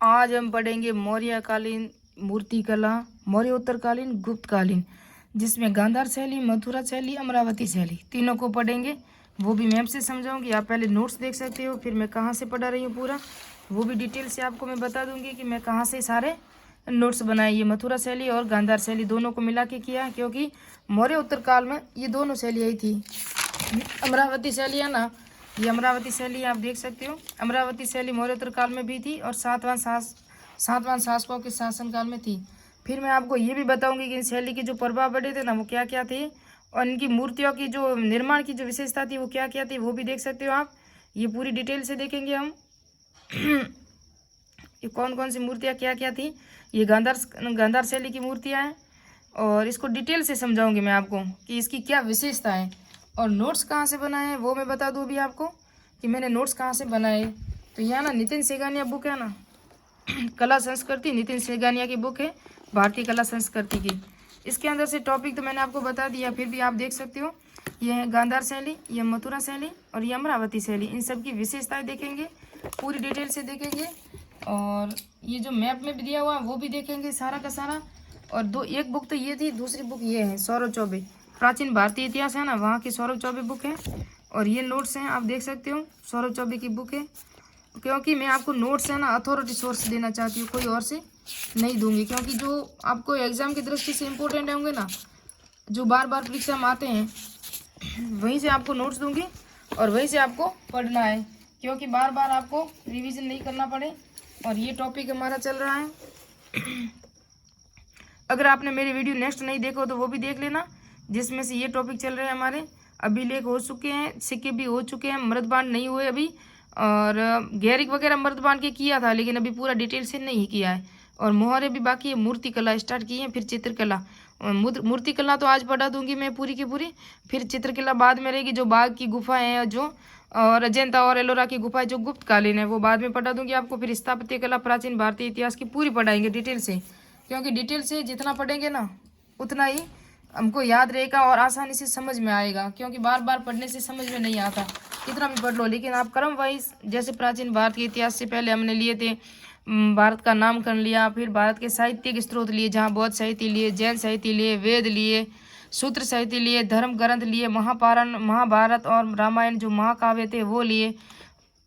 आज हम पढ़ेंगे मौर्यकालीन मूर्तिकला, मौर्योत्तरकालीन, गुप्तकालीन, जिसमें गांधार शैली, मथुरा शैली, अमरावती शैली तीनों को पढ़ेंगे। वो भी मैम से समझाऊंगी। आप पहले नोट्स देख सकते हो, फिर मैं कहाँ से पढ़ा रही हूँ पूरा वो भी डिटेल से आपको मैं बता दूंगी कि मैं कहाँ से सारे नोट्स बनाए। ये मथुरा शैली और गांधार शैली दोनों को मिला के किया है, क्योंकि मौर्य उत्तर काल में ये दोनों शैलियाँ थी। अमरावती शैली है ना, ये अमरावती शैली आप देख सकते हो। अमरावती शैली मौर्योत्तर काल में भी थी और सातवां शासकों के शासनकाल में थी। फिर मैं आपको ये भी बताऊंगी कि इन शैली के जो प्रभाव पड़े थे ना वो क्या क्या थे, और इनकी मूर्तियों की जो निर्माण की जो विशेषता थी वो क्या क्या थी वो भी देख सकते हो आप। ये पूरी डिटेल से देखेंगे हम। ये कौन कौन सी मूर्तियाँ क्या क्या थी। ये गांधार शैली की मूर्तियाँ हैं और इसको डिटेल से समझाऊंगी मैं आपको कि इसकी क्या विशेषता है। और नोट्स कहाँ से बनाए हैं वो मैं बता दूँ अभी आपको कि मैंने नोट्स कहाँ से बनाए। तो यहाँ ना नितिन सेगानिया बुक है ना, कला संस्कृति, नितिन सेगानिया की बुक है, भारतीय कला संस्कृति की। इसके अंदर से टॉपिक तो मैंने आपको बता दिया, फिर भी आप देख सकते हो। ये है गांधार शैली, ये मथुरा शैली और ये अमरावती शैली। इन सब की विशेषताएं देखेंगे, पूरी डिटेल से देखेंगे। और ये जो मैप में भी दिया हुआ है वो भी देखेंगे सारा का सारा। और एक बुक तो ये थी, दूसरी बुक ये है सौरभ चौबे, प्राचीन भारतीय इतिहास है ना, वहाँ की सौरभ चौबे बुक है। और ये नोट्स हैं, आप देख सकते हो, सौरभ चौबे की बुक है। क्योंकि मैं आपको नोट्स है ना अथॉरिटी सोर्स देना चाहती हूँ, कोई और से नहीं दूंगी, क्योंकि जो आपको एग्जाम की दृष्टि से इम्पोर्टेंट होंगे ना, जो बार बार परीक्षा में आते हैं, वहीं से आपको नोट्स दूंगी और वहीं से आपको पढ़ना है, क्योंकि बार बार आपको रिवीजन नहीं करना पड़े। और ये टॉपिक हमारा चल रहा है। अगर आपने मेरी वीडियो नेक्स्ट नहीं देखो तो वो भी देख लेना, जिसमें से ये टॉपिक चल रहे हैं हमारे। अभिलेख हो चुके हैं, सिक्के भी हो चुके हैं, मृदबांड नहीं हुए अभी। और गैरिक वगैरह मृदबांड के किया था, लेकिन अभी पूरा डिटेल से नहीं किया है। और मोहरे भी बाकी है, मूर्ति कला स्टार्ट की है, फिर चित्रकला। मूर्ति कला तो आज पढ़ा दूंगी मैं पूरी की पूरी, फिर चित्रकला बाद में रहेगी। जो बाघ की गुफा है जो, और अजंता और एलोरा की गुफा जो गुप्तकालीन है, वो बाद में पढ़ा दूंगी आपको। फिर स्थापत्य कला, प्राचीन भारतीय इतिहास की पूरी पढ़ाएंगे डिटेल से, क्योंकि डिटेल से जितना पढ़ेंगे ना उतना ही हमको याद रहेगा और आसानी से समझ में आएगा, क्योंकि बार बार पढ़ने से समझ में नहीं आता, कितना भी पढ़ लो। लेकिन आप क्रम वाइज, जैसे प्राचीन भारत के इतिहास से पहले हमने लिए थे भारत का नामकरण लिया, फिर भारत के साहित्य के स्रोत लिए, जहाँ बौद्ध साहित्य लिए, जैन साहित्य लिए, वेद लिए, सूत्र साहित्य लिए, धर्म ग्रंथ लिए, महाभारत और रामायण जो महाकाव्य थे वो लिए।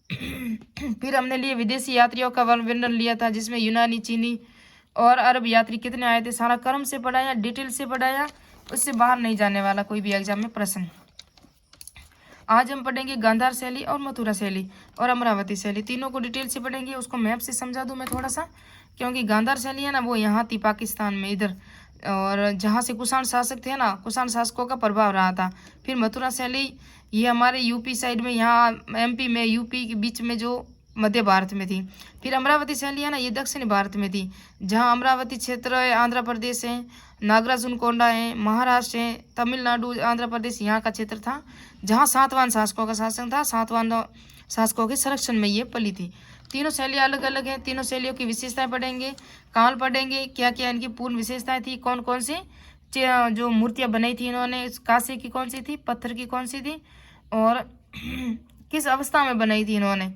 फिर हमने लिए विदेशी यात्रियों का वर्णन लिया था, जिसमें यूनानी, चीनी और अरब यात्री कितने आए थे, सारा क्रम से पढ़ाया, डिटेल से पढ़ाया। उससे बाहर नहीं जाने वाला कोई भी एग्जाम में प्रश्न। आज हम पढ़ेंगे गांधार शैली और मथुरा शैली और अमरावती शैली, तीनों को डिटेल से पढ़ेंगे। उसको मैप से समझा दूं मैं थोड़ा सा, क्योंकि गांधार शैली है ना वो यहाँ थी पाकिस्तान में इधर, और जहाँ से कुषाण शासक थे ना, कुषाण शासकों का प्रभाव रहा था। फिर मथुरा शैली ये हमारे यूपी साइड में, यहाँ एमपी में, यूपी के बीच में जो मध्य भारत में थी। फिर अमरावती शैली है ना, ये दक्षिण भारत में थी, जहाँ अमरावती क्षेत्र है, आंध्र प्रदेश है, नागराजुनकोंडा है, महाराष्ट्र है, तमिलनाडु, आंध्र प्रदेश यहाँ का क्षेत्र था, जहाँ सातवां शासकों का शासन था। सातवां शासकों के संरक्षण में ये पली थी। तीनों शैलियाँ अलग अलग हैं, तीनों शैलियों की विशेषताएं पढ़ेंगे, काल पढ़ेंगे, क्या क्या इनकी पूर्ण विशेषताएं थी, कौन कौन सी जो मूर्तियाँ बनाई थी इन्होंने, कांसे की कौन सी थी, पत्थर की कौन सी थी, और किस अवस्था में बनाई थी इन्होंने।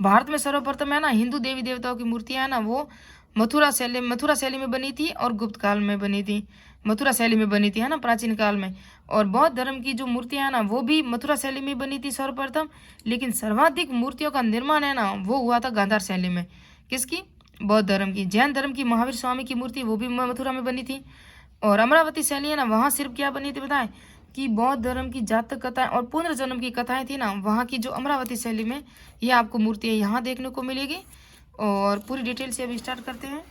भारत में सर्वप्रथम है ना हिंदू देवी देवताओं की मूर्तियां है ना वो मथुरा शैली में बनी थी और गुप्त काल में बनी थी। मथुरा शैली में बनी थी है ना, प्राचीन काल में। और बौद्ध धर्म की जो मूर्तियां है ना वो भी मथुरा शैली में बनी थी सर्वप्रथम, लेकिन सर्वाधिक मूर्तियों का निर्माण है ना वो हुआ था गांधार शैली में। किसकी? बौद्ध धर्म की। जैन धर्म की महावीर स्वामी की मूर्ति वो भी मथुरा में बनी थी। और अमरावती शैली है ना, वहाँ सिर्फ क्या बनी थी बताएं, कि बौद्ध धर्म की जातक कथाएं और पुनर्जन्म की कथाएं थी ना, वहाँ की जो अमरावती शैली में ये आपको मूर्तियाँ यहाँ देखने को मिलेगी। और पूरी डिटेल से अभी स्टार्ट करते हैं।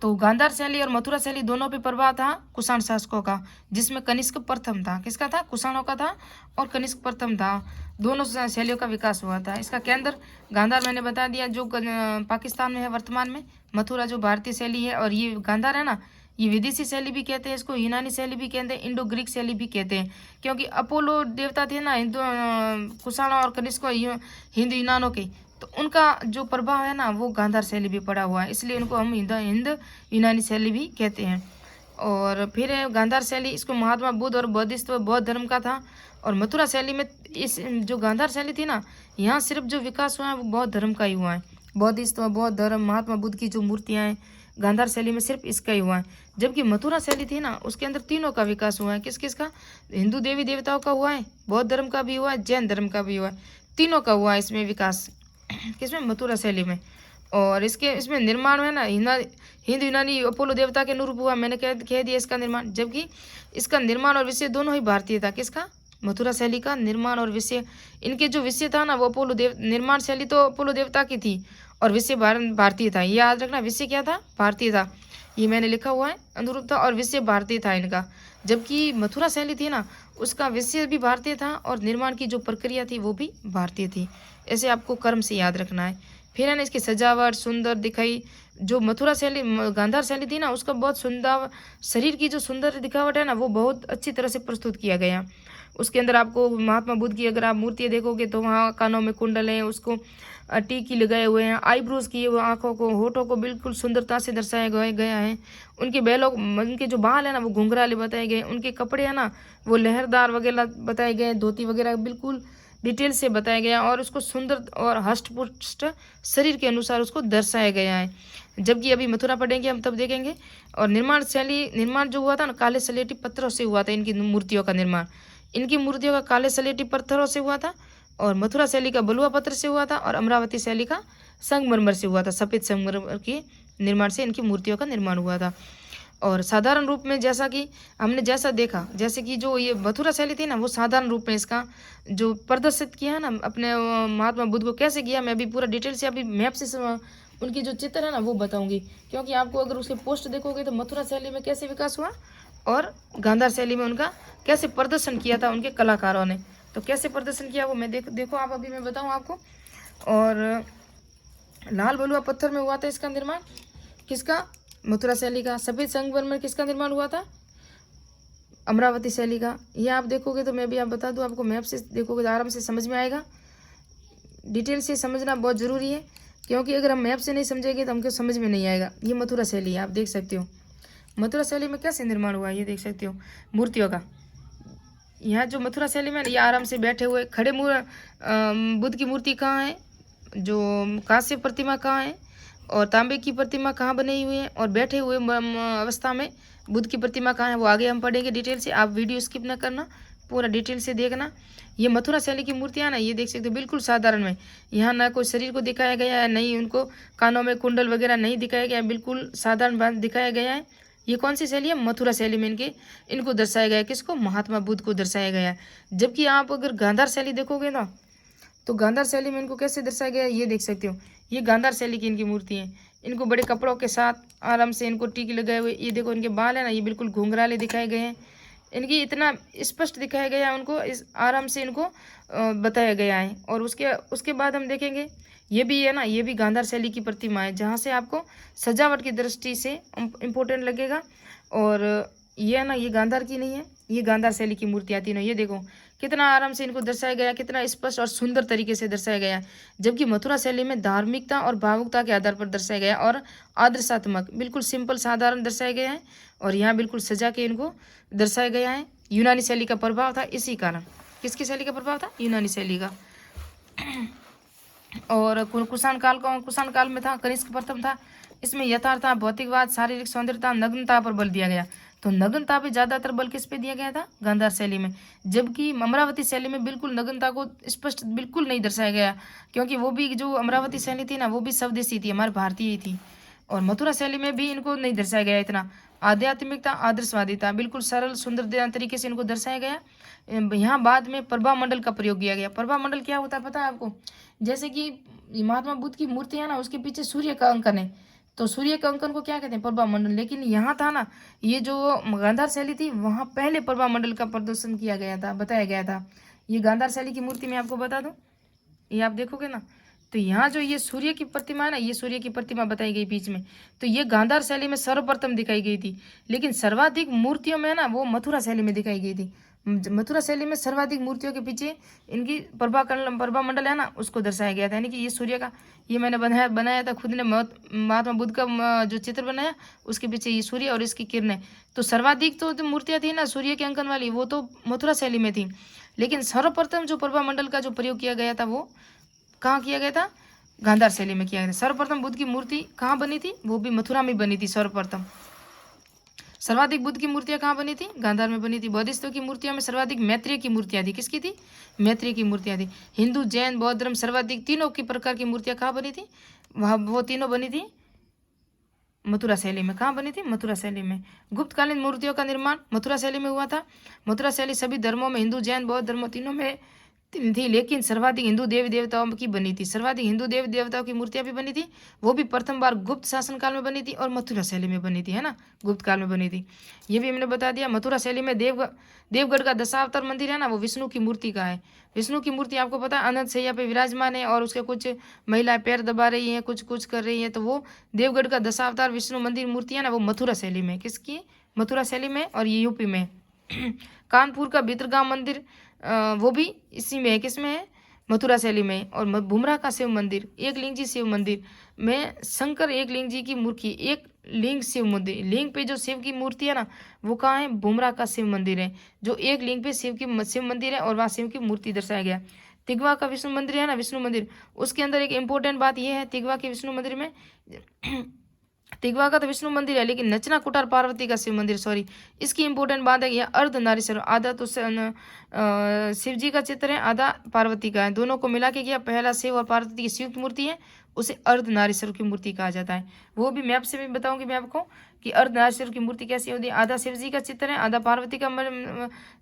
तो गांधार शैली और मथुरा शैली दोनों पे प्रभाव था कुषाण शासकों का, जिसमें कनिष्क प्रथम था। किसका था? कुषाणों का था, और कनिष्क प्रथम था। दोनों शैलियों का विकास हुआ था। इसका केंद्र गांधार मैंने बता दिया, जो पाकिस्तान में है वर्तमान में। मथुरा जो भारतीय शैली है, और ये गांधार है ना, ये विदेशी शैली भी कहते हैं इसको, यूनानी शैली भी कहते हैं, इंडो ग्रीक शैली भी कहते हैं, क्योंकि अपोलो देवता थे ना हिंदू, कुषाण और कनिष्क हिंदू यूनानों के, तो उनका जो प्रभाव है ना वो गांधार शैली भी पड़ा हुआ है, इसलिए उनको हम हिंद यूनानी शैली भी कहते हैं। और फिर है गांधार शैली, इसको महात्मा बुद्ध और बौद्धिस्ट बौद्ध धर्म का था। और मथुरा शैली में इस जो गांधार शैली थी ना, यहाँ सिर्फ जो विकास हुआ है वो बौद्ध धर्म का ही हुआ है। बौद्धिस्ट बौद्ध धर्म, महात्मा बुद्ध की जो मूर्तियाँ हैं गांधार शैली में सिर्फ इसका ही हुआ है। जबकि मथुरा शैली थी ना, उसके अंदर तीनों का विकास हुआ है। किस किस का? हिंदू देवी देवताओं का हुआ है, बौद्ध धर्म का भी हुआ है, जैन धर्म का भी हुआ है, तीनों का हुआ है इसमें विकास। किसमें? मथुरा शैली में। और इसमें निर्माण है ना, हिंद यूनानी अपोलो देवता के अनुरूप हुआ, मैंने कह दिया इसका निर्माण। जबकि इसका निर्माण और विषय दोनों ही भारतीय था। किसका? मथुरा शैली का निर्माण और विषय, इनके जो विषय था ना वो अपोलो देव, निर्माण शैली तो अपोलो देवता की थी और विषय भारतीय था। ये याद रखना, विषय क्या था? भारतीय था। ये मैंने लिखा हुआ है, अनुरूप था और विषय भारतीय था इनका। जबकि मथुरा शैली थी ना, उसका विषय भी भारतीय था और निर्माण की जो प्रक्रिया थी वो भी भारतीय थी। ऐसे आपको क्रम से याद रखना है। फिर है ना, इसकी सजावट सुंदर दिखाई। जो मथुरा शैली गांधार शैली थी ना, उसका बहुत सुंदर शरीर की जो सुंदर दिखावट है ना, वो बहुत अच्छी तरह से प्रस्तुत किया गया। उसके अंदर आपको महात्मा बुद्ध की अगर आप मूर्तियाँ देखोगे तो वहाँ कानों में कुंडल हैं, उसको टीकी लगाए हुए हैं, आईब्रोज किए हुए, आँखों को होठों को बिल्कुल सुंदरता से दर्शाया गया है। उनके उनके जो बाल है ना वो घुंघराले बताए गए। उनके कपड़े है ना वो लहरदार वगैरह बताए गए, धोती वगैरह बिल्कुल डिटेल से बताया गया और उसको सुंदर और हष्ट-पुष्ट शरीर के अनुसार उसको दर्शाया गया है। जबकि अभी मथुरा पढ़ेंगे हम तब देखेंगे। और निर्माण जो हुआ था ना, काले सलेटी पत्थरों से हुआ था इनकी मूर्तियों का निर्माण। इनकी मूर्तियों का काले सलेटी पत्थरों से हुआ था और मथुरा शैली का बलुआ पत्थर से हुआ था और अमरावती शैली का संगमरमर से हुआ था। सफ़ेद संगमरमर के निर्माण से इनकी मूर्तियों का निर्माण हुआ था। और साधारण रूप में जैसा कि हमने देखा, जैसे कि जो ये मथुरा शैली थी ना, वो साधारण रूप में इसका जो प्रदर्शित किया ना अपने महात्मा बुद्ध को कैसे किया, मैं अभी पूरा डिटेल से अभी मैप से उनकी जो चित्र है ना वो बताऊंगी। क्योंकि आपको अगर उसके पोस्ट देखोगे तो मथुरा शैली में कैसे विकास हुआ और गांधार शैली में उनका कैसे प्रदर्शन किया था उनके कलाकारों ने, तो कैसे प्रदर्शन किया वो मैं देखो आप अभी मैं बताऊँ आपको। और लाल बलुआ पत्थर में हुआ था इसका निर्माण। किसका? मथुरा शैली का। सफ़ेद संगमरमर किसका निर्माण हुआ था? अमरावती शैली का। ये आप देखोगे तो मैं भी आप बता दूं आपको, मैप से देखोगे तो आराम से समझ में आएगा। डिटेल से समझना बहुत ज़रूरी है, क्योंकि अगर हम मैप से नहीं समझेंगे तो हमको समझ में नहीं आएगा। ये मथुरा शैली है, आप देख सकते हो मथुरा शैली में कैसे निर्माण हुआ है, ये देख सकते हो मूर्तियों का। यहाँ जो मथुरा शैली में ये आराम से बैठे हुए खड़े बुद्ध की मूर्ति कहाँ है, जो कांस्य प्रतिमा कहाँ है और तांबे की प्रतिमा कहाँ बनी हुई है और बैठे हुए अवस्था में बुद्ध की प्रतिमा कहाँ है, वो आगे हम पढ़ेंगे डिटेल से। आप वीडियो स्किप ना करना, पूरा डिटेल से देखना। ये मथुरा शैली की मूर्तियाँ ना, ये देख सकते हो बिल्कुल साधारण में। यहाँ ना कोई शरीर को दिखाया गया है, नहीं उनको कानों में कुंडल वगैरह नहीं दिखाया गया है, बिल्कुल साधारण बात दिखाया गया है। ये कौन सी शैली है? मथुरा शैली में इनको दर्शाया गया है। किसको? महात्मा बुद्ध को दर्शाया गया है। जबकि आप अगर गांधार शैली देखोगे ना, तो गांधार शैली में इनको कैसे दर्शाया गया है, ये देख सकते हो। ये गांधार शैली की इनकी मूर्ति है। इनको बड़े कपड़ों के साथ आराम से इनको टीके लगाए हुए, ये देखो इनके बाल है ना, ये बिल्कुल घुंघराले दिखाए गए हैं। इनकी इतना स्पष्ट दिखाया गया है, उनको इस आराम से इनको बताया गया है। और उसके बाद हम देखेंगे, ये भी है ना, ये भी गांधार शैली की प्रतिमा है, जहाँ से आपको सजावट की दृष्टि से इम्पोर्टेंट लगेगा। और ये है ना, ये गांधार की नहीं है, ये गांधार शैली की मूर्ति आती है ना। ये देखो कितना आराम से इनको दर्शाया गया, कितना स्पष्ट और सुंदर तरीके से दर्शाया गया। जबकि मथुरा शैली में धार्मिकता और भावुकता के आधार पर दर्शाया गया और आदर्शात्मक बिल्कुल सिंपल साधारण दर्शाया गया है। और यहाँ बिल्कुल सजा के इनको दर्शाया गया है। यूनानी शैली का प्रभाव था इसी कारण। किसकी शैली का प्रभाव था? यूनानी शैली का। और कुषाण काल में था, कनिष्क प्रथम था। इसमें यथार्थता, भौतिकवाद, शारीरिक सौंदर्यता, नग्नता पर बल दिया गया। तो नग्नता पे ज़्यादातर बल किस पे दिया गया था? गांधार शैली में। जबकि अमरावती शैली में बिल्कुल नग्नता को स्पष्ट बिल्कुल नहीं दर्शाया गया, क्योंकि वो भी जो अमरावती शैली थी ना, वो भी स्वदेशी थी, हमारे भारतीय ही थी। और मथुरा शैली में भी इनको नहीं दर्शाया गया इतना। आध्यात्मिकता, आदर्शवादिता, बिल्कुल सरल सुंदर तरीके से इनको दर्शाया गया। यहाँ बाद में प्रभा मंडल का प्रयोग किया गया। प्रभा मंडल क्या होता है पता है आपको? जैसे कि महात्मा बुद्ध की मूर्ति है ना, उसके पीछे सूर्य का अंकन है, तो सूर्य के अंकन को क्या कहते हैं? प्रभा मंडल। लेकिन यहाँ था ना, ये जो गांधार शैली थी, वहाँ पहले प्रभा मंडल का प्रदर्शन किया गया था, बताया गया था। ये गांधार शैली की मूर्ति मैं आपको बता दूं, ये आप देखोगे ना, तो यहाँ जो ये सूर्य की प्रतिमा है ना, ये सूर्य की प्रतिमा बताई गई बीच में, तो ये गांधार शैली में सर्वप्रथम दिखाई गई थी। लेकिन सर्वाधिक मूर्तियों में ना वो मथुरा शैली में दिखाई गई थी। मथुरा शैली में सर्वाधिक मूर्तियों के पीछे इनकी प्रभा मंडल है ना, उसको दर्शाया गया था। यानी कि ये सूर्य का, ये मैंने बनाया था खुद ने, महात्मा बुद्ध का जो चित्र बनाया, उसके पीछे ये सूर्य और इसकी किरणें। तो सर्वाधिक तो मूर्तियां थी ना सूर्य के अंकन वाली, वो तो मथुरा शैली में थी। लेकिन सर्वप्रथम जो प्रभा मंडल का जो प्रयोग किया गया था वो कहाँ किया गया था? गांधार शैली में किया गया था। सर्वप्रथम बुद्ध की मूर्ति कहाँ बनी थी? वो भी मथुरा में बनी थी सर्वप्रथम। सर्वाधिक बुद्ध की मूर्तियां कहाँ बनी थी? गांधार में बनी थी। बौद्धिस्तों की मूर्तियों में सर्वाधिक मैत्रेय की मूर्तियां थी। किसकी थी? मैत्रेय की मूर्तियां थी। हिंदू, जैन, बौद्ध धर्म सर्वाधिक तीनों की प्रकार की मूर्तियां कहाँ बनी थी? वह वो तीनों बनी थी मथुरा शैली में। कहाँ बनी थी? मथुरा शैली में। गुप्तकालीन मूर्तियों का निर्माण मथुरा शैली में हुआ था। मथुरा शैली सभी धर्मों में, हिंदू, जैन, बौद्ध धर्मों तीनों में थी, लेकिन सर्वाधिक हिंदू देवी देवताओं की बनी थी। सर्वाधिक हिंदू देवी देवताओं की मूर्तियां भी बनी थी। वो भी प्रथम बार गुप्त शासन काल में बनी थी और मथुरा शैली में बनी थी, है ना, गुप्त काल में बनी थी। ये भी हमने बता दिया। मथुरा शैली में देवगढ़ का दशावतार मंदिर है ना, वो विष्णु की मूर्ति का है। विष्णु की मूर्ति आपको पता है अनंत शैया पे विराजमान है और उसके कुछ महिलाएं पैर दबा रही हैं, कुछ कुछ कर रही हैं। तो वो देवगढ़ का दशावतार विष्णु मंदिर मूर्ति है ना, वो मथुरा शैली में। किसकी? मथुरा शैली में। और ये यूपी में। कानपुर का भीतरगांव मंदिर वो भी इसी में है। किसमें है? मथुरा शैली में। और बुमरा का शिव मंदिर, एक लिंग जी शिव मंदिर में शंकर एक लिंग जी की मूर्ति, एक लिंग शिव मंदिर, लिंग पे जो शिव की मूर्ति है ना, वो कहाँ है? बुमरा का शिव मंदिर है, जो एक लिंग पे शिव मंदिर है और वहाँ शिव की मूर्ति दर्शाया गया। तिगवा का विष्णु मंदिर है ना, विष्णु मंदिर, उसके अंदर एक इम्पोर्टेंट बात यह है, तिगवा के विष्णु मंदिर में तिगवा का तो विष्णु मंदिर है, लेकिन नचना कुटार पार्वती का शिव मंदिर, सॉरी, इसकी इंपॉर्टेंट बात है कि यह अर्धनारीश्वर, आधा तो शिव जी का चित्र है, आधा पार्वती का है, दोनों को मिला के किया। पहला शिव और पार्वती की संयुक्त मूर्ति है, उसे अर्धनारीश्वर की मूर्ति कहा जाता है। वो भी मैप से भी बताऊंगी मैं आपको कि अर्धनारीश्वर की मूर्ति कैसी होती है। आधा शिव जी का चित्र है, आधा पार्वती का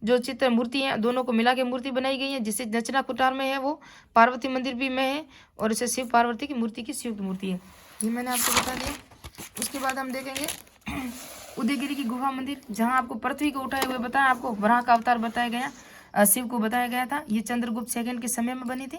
जो चित्र मूर्ति है, दोनों को मिला के मूर्ति बनाई गई है। जिसे नचना कुटार में है वो पार्वती मंदिर भी में है, और इसे शिव पार्वती की मूर्ति की संयुक्त मूर्ति है। ये मैंने आपको बता दिया। उसके बाद हम देखेंगे उदयगिरी की गुफा मंदिर, जहां आपको पृथ्वी को उठाए हुए बताया, आपको वराह का अवतार बताया गया, शिव को बताया गया था। ये चंद्रगुप्त सेकंड के समय में बनी थी।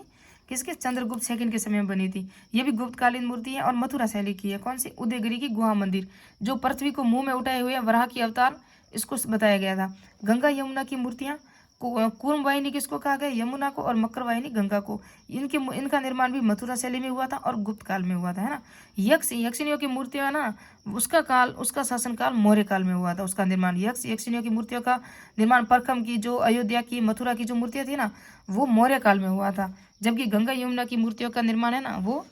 किसके? चंद्रगुप्त सेकंड के समय में बनी थी। ये भी गुप्तकालीन मूर्ति है और मथुरा शैली की है। कौन सी? उदयगिरी की गुहा मंदिर, जो पृथ्वी को मुंह में उठाए हुए वराह की अवतार, इसको बताया गया था। गंगा यमुना की मूर्तियां, कूर्म वाहिनी किसको कहा गया? यमुना को, और मकर वाहिनी गंगा को। इनका निर्माण भी मथुरा शैली में हुआ था और गुप्त काल में हुआ था, है ना। यक्षिणियों की मूर्तियां है ना, उसका शासन काल मौर्य काल में हुआ था, उसका निर्माण। यक्षिणियों की मूर्तियों का निर्माण प्रथम की जो अयोध्या की, मथुरा की जो मूर्तियां थी ना, वो मौर्य काल में हुआ था। जबकि गंगा यमुना की मूर्तियों का निर्माण है ना, वो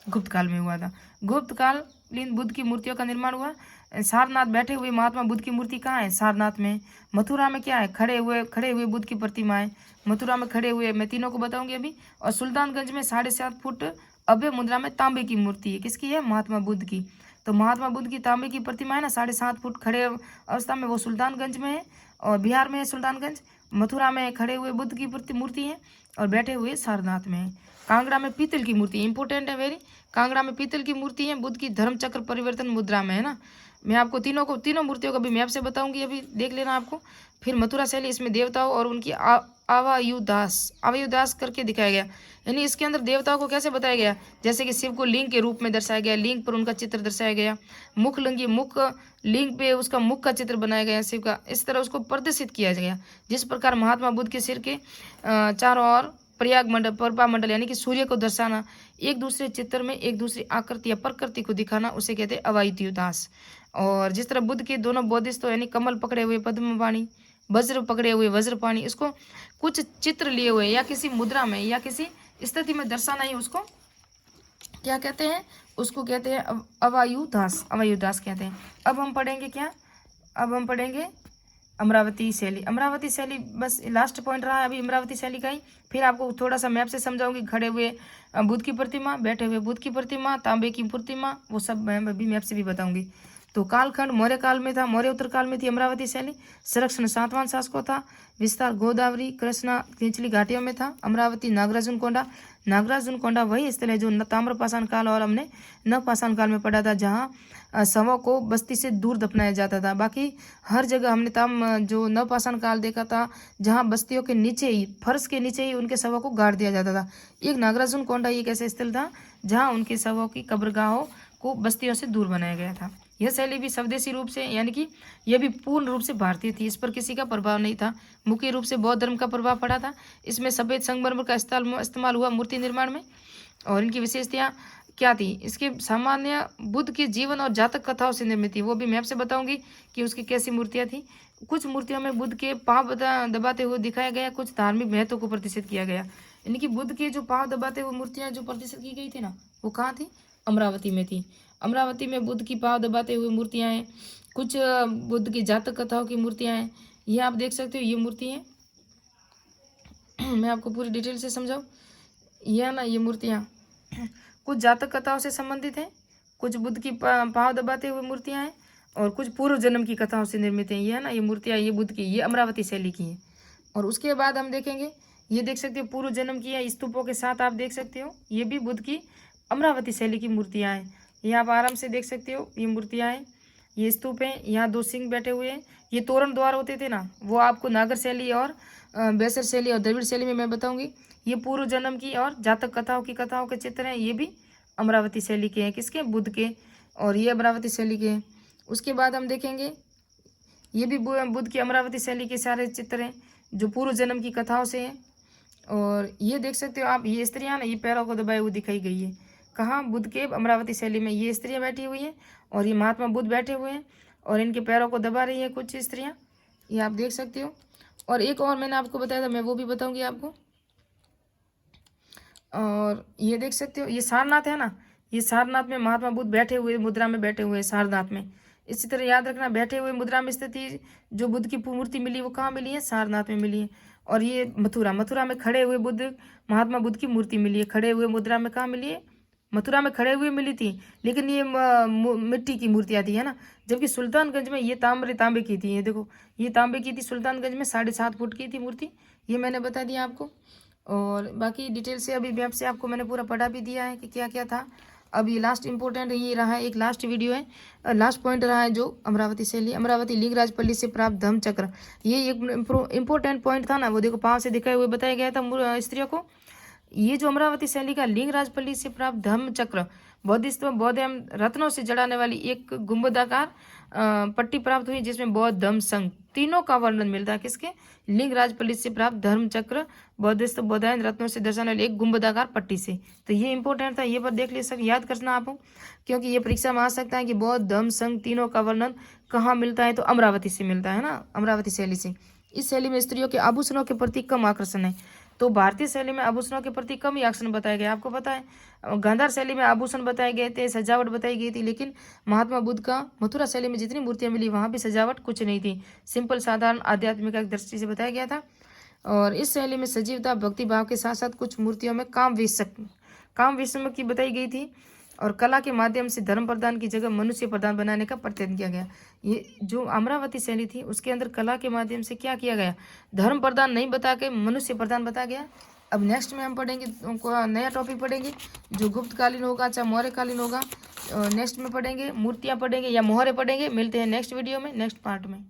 गुप्त काल में हुआ था। गुप्त कालीन बुद्ध की मूर्तियों का निर्माण हुआ। सारनाथ बैठे हुए महात्मा बुद्ध की मूर्ति कहाँ है? सारनाथ में। मथुरा में क्या है? खड़े हुए बुद्ध की प्रतिमा है, मथुरा में खड़े हुए। मैं तीनों को बताऊंगी अभी। और सुल्तानगंज में 7.5 फुट अभय मुद्रा में तांबे की मूर्ति है। किसकी है? महात्मा बुद्ध की। तो महात्मा बुद्ध की तांबे की प्रतिमा है ना, 7.5 फुट खड़े अवस्था में, वो सुल्तानगंज में है और बिहार में है सुल्तानगंज। मथुरा में खड़े हुए बुद्ध की मूर्ति है और बैठे हुए सारनाथ में है। कांगड़ा में पीतल की मूर्ति, इंपोर्टेंट है वेरी। कांगड़ा में पीतल की मूर्ति है, बुद्ध की धर्म चक्र परिवर्तन मुद्रा में, है ना। मैं आपको तीनों मूर्तियों का भी मैप से बताऊंगी, अभी देख लेना आपको। फिर मथुरा शैली, इसमें देवताओं और उनकी आवायुदास करके दिखाया गया। यानी इसके अंदर देवताओं को कैसे बताया गया? जैसे कि शिव को लिंग के रूप में दर्शाया गया, लिंग पर उनका चित्र दर्शाया गया। मुख लिंग पे उसका मुख का चित्र बनाया गया शिव का, इस तरह उसको प्रदर्शित किया गया। जिस प्रकार महात्मा बुद्ध के सिर के चारों ओर प्रभा मंडल यानी कि सूर्य को दर्शाना, एक दूसरे चित्र में एक दूसरी आकृति या प्रकृति को दिखाना, उसे कहते हैं अवायुदास। और जिस तरह बुद्ध के दोनों बोधिस्थ यानी कमल पकड़े हुए पद्मपाणि, वज्र पकड़े हुए वज्रपाणि, इसको कुछ चित्र लिए हुए या किसी मुद्रा में या किसी स्थिति में दर्शाना ही उसको क्या कहते हैं? उसको कहते हैं अवायुदास कहते हैं। अब हम पढ़ेंगे क्या? अब हम पढ़ेंगे अमरावती शैली। अमरावती शैली बस लास्ट पॉइंट रहा है अभी अमरावती शैली का ही। फिर आपको थोड़ा सा मैप से समझाऊंगी। खड़े हुए बुद्ध की प्रतिमा, बैठे हुए बुद्ध की प्रतिमा, तांबे की प्रतिमा, वो सब मैं अभी मैप से भी बताऊंगी। तो कालखंड मौर्य काल में था, मौर्य उत्तर काल में थी अमरावती शैली। संरक्षण सातवां शासकों था। विस्तार गोदावरी कृष्णा निचली घाटियों में था। अमरावती नागराजुन कोंडा वही स्थल है जो ताम्रपाषाण काल और हमने नवपाषाण काल में पढ़ा था, जहाँ शवों को बस्ती से दूर दफनाया जाता था। बाकी हर जगह हमने जो नवपाषाण काल देखा था, जहाँ बस्तियों के नीचे ही, फर्श के नीचे ही उनके शवों को गाड़ दिया जाता था। एक नागराजुन कोंडा एक ऐसा स्थल था जहाँ उनके शवों की कब्रगाहों को बस्तियों से दूर बनाया गया था। यह शैली भी स्वदेशी रूप से यानी कि यह भी पूर्ण रूप से भारतीय थी। इस पर किसी का प्रभाव नहीं था। मुख्य रूप से बौद्ध धर्म का प्रभाव पड़ा था। इसमें सफेद संगमरमर का इस्तेमाल हुआ मूर्ति निर्माण में। और इनकी विशेषताएं क्या थी? इसके सामान्य बुद्ध के जीवन और जातक कथाओं से निर्मित थी। वो भी मैं आपसे बताऊंगी कि उसकी कैसी मूर्तियां थी। कुछ मूर्तियों में बुद्ध के पांव दबाते हुए दिखाया गया, कुछ धार्मिक महत्व को प्रदर्शित किया गया। यानी कि बुद्ध के जो पांव दबाते हुए मूर्तियां जो प्रदर्शित की गई थी ना, वो कहाँ थी? अमरावती में थी। अमरावती में बुद्ध की पांव दबाते हुए मूर्तियां हैं। कुछ बुद्ध की जातक कथाओं की मूर्तियां हैं। ये आप देख सकते हो, ये मूर्ति है। मैं आपको पूरी डिटेल से समझाऊं। यह ना, ये मूर्तियां कुछ जातक कथाओं से संबंधित हैं, कुछ बुद्ध की पांव दबाते हुए मूर्तियां हैं, और कुछ पूर्व जन्म की कथाओं से निर्मित हैं। ये है ना, ये मूर्तियां, ये बुद्ध की, ये अमरावती शैली की हैं। और उसके बाद हम देखेंगे, ये देख सकते हो पूर्व जन्म की है, स्तूपों के साथ आप देख सकते हो। ये भी बुद्ध की अमरावती शैली की मूर्तियां हैं। ये आप आराम से देख सकते हो, ये मूर्तियां हैं, ये स्तूप हैं। यहाँ 2 सिंह बैठे हुए हैं। ये तोरण द्वार होते थे ना, वो आपको नागर शैली और बेसर शैली और द्रविड़ शैली में मैं बताऊंगी। ये पूर्व जन्म की और जातक कथाओं के चित्र हैं। ये भी अमरावती शैली के हैं। किसके? बुद्ध के। और ये अमरावती शैली के हैं। उसके बाद हम देखेंगे, ये भी बुद्ध की अमरावती शैली के सारे चित्र हैं जो पूर्व जन्म की कथाओं से हैं। और ये देख सकते हो आप, ये स्त्रियां ना, ये पैरों को दबाए हुए दिखाई गई है। कहाँ? बुद्ध के अमरावती शैली में। ये स्त्रियां बैठी हुई हैं और ये महात्मा बुद्ध बैठे हुए हैं और इनके पैरों को दबा रही है कुछ स्त्रियां, ये आप देख सकते हो। और एक और मैंने आपको बताया था, मैं वो भी बताऊंगी आपको। और ये देख सकते हो, ये सारनाथ है ना, ये सारनाथ में महात्मा बुद्ध बैठे हुए मुद्रा में बैठे हुए सारनाथ में। इसी तरह याद रखना, बैठे हुए मुद्रा में स्थिति जो बुद्ध की मूर्ति मिली वो कहाँ मिली है? सारनाथ में मिली है। और ये मथुरा में खड़े हुए बुद्ध, महात्मा बुद्ध की मूर्ति मिली है। खड़े हुए मुद्रा में कहाँ मिली है? मथुरा में खड़े हुए मिली थी, लेकिन ये मिट्टी की मूर्तियाँ थी, है ना। जबकि सुल्तानगंज में ये तांबे की थी। ये देखो, ये तांबे की थी। सुल्तानगंज में 7.5 फुट की थी मूर्ति। ये मैंने बता दिया आपको। और बाकी डिटेल से अभी वेब से आपको मैंने पूरा पढ़ा भी दिया है कि क्या क्या था। अब ये लास्ट इंपॉर्टेंट ये रहा है, एक लास्ट वीडियो है, लास्ट पॉइंट रहा है जो अमरावती शैली, अमरावती लिंगराज पल्ली से प्राप्त धम्म चक्र। ये एक इम्पोर्टेंट पॉइंट था ना, वो देखो पाँव से दिखाए हुए बताया गया था स्त्रियों को। ये जो अमरावती शैली का लिंगराज पल्ली से प्राप्त धम्म चक्र, बौद्ध एवं रत्नों से जड़ाने वाली एक गुंबदाकार पट्टी प्राप्त हुई, जिसमें बौद्ध धम्म संघ तीनों का वर्णन मिलता है। किसके? लिंगराज पल्ली से प्राप्त धर्म चक्र, बौद्धायन रत्नों से दर्शाने वाली एक गुंबदाकार पट्टी से। तो ये इंपॉर्टेंट था, ये पर देख ले सक याद करना आप, क्योंकि ये परीक्षा में आ सकता है कि बौद्ध धम्म संघ तीनों का वर्णन कहाँ मिलता है? तो अमरावती से मिलता है ना, अमरावती शैली से। इस शैली में स्त्रियों के आभूषणों के प्रति कम आकर्षण है। तो भारतीय शैली में आभूषणों के प्रति कम ही आकर्षण बताया गया। आपको पता है गांधार शैली में आभूषण बताए गए थे, सजावट बताई गई थी, लेकिन महात्मा बुद्ध का मथुरा शैली में जितनी मूर्तियां मिली वहां भी सजावट कुछ नहीं थी। सिंपल साधारण आध्यात्मिक दृष्टि से बताया गया था। और इस शैली में सजीवता भक्ति भाव के साथ साथ कुछ मूर्तियों में काम विषम की बताई गई थी। और कला के माध्यम से धर्म प्रदान की जगह मनुष्य प्रदान बनाने का प्रयत्न किया गया। ये जो अमरावती शैली थी उसके अंदर कला के माध्यम से क्या किया गया? धर्म प्रदान नहीं बता के मनुष्य प्रदान बताया गया। अब नेक्स्ट में हम पढ़ेंगे, नया टॉपिक पढ़ेंगे जो गुप्तकालीन होगा, चाहे मौर्यकालीन होगा। नेक्स्ट में पढ़ेंगे, मूर्तियाँ पढ़ेंगे या मोहरे पढ़ेंगे। मिलते हैं नेक्स्ट वीडियो में, नेक्स्ट पार्ट में।